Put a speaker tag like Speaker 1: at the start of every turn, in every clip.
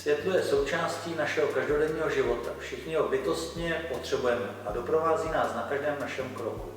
Speaker 1: Světlo je součástí našeho každodenního života. Všichni ho bytostně potřebujeme a doprovází nás na každém našem kroku.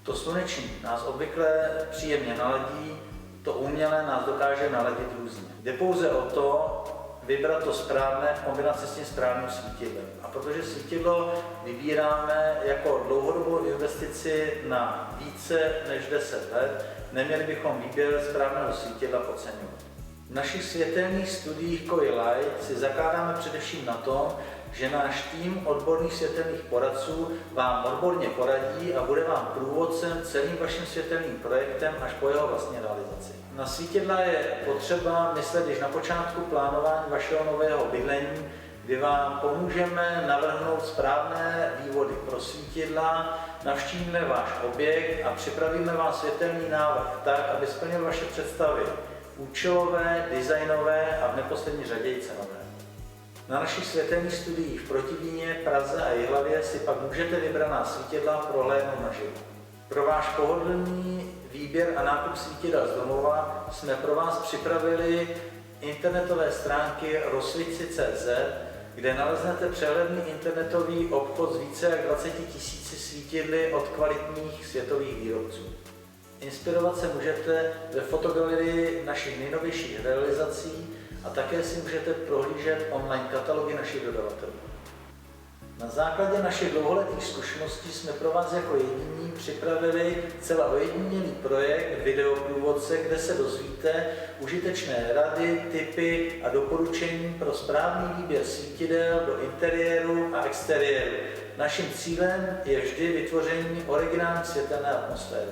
Speaker 1: To sluneční nás obvykle příjemně naladí, to umělé nás dokáže naladit různě. Jde pouze o to, vybrat to správné v kombinaci s tím správným svítidlem. A protože svítidlo vybíráme jako dlouhodobou investici na více než 10 let, neměli bychom výběr správného svítidla podceňovat. V našich světelných studiích Koi Light si zakládáme především na tom, že náš tým odborných světelných poradců vám odborně poradí a bude vám průvodcem celým vaším světelným projektem až po jeho vlastní realizaci. Na svítidla je potřeba myslet již na počátku plánování vašeho nového bydlení, kdy vám pomůžeme navrhnout správné vývody pro svítidla, navštívíme váš objekt a připravíme vám světelný návrh tak, aby splnil vaše představy účelové, designové a v neposlední řadě i cenové. Na našich světelných studiích v Protivíně, Praze a Jihlavě si pak můžete vybraná svítidla prohlédnout naživo. Pro váš pohodlný výběr a nákup svítidel z domova jsme pro vás připravili internetové stránky rozsvici.cz, kde naleznete přehledný internetový obchod s více jak 20 000 svítidly od kvalitních světových výrobců. Inspirovat se můžete ve fotogalerii našich nejnovějších realizací a také si můžete prohlížet online katalogy našich dodavatelů. Na základě našich dlouholetých zkušeností jsme pro vás jako jediní připravili celá ojedinělý projekt Videoprůvodce, kde se dozvíte užitečné rady, tipy a doporučení pro správný výběr svítidel do interiéru a exteriéru. Naším cílem je vždy vytvoření originální světelné atmosféry.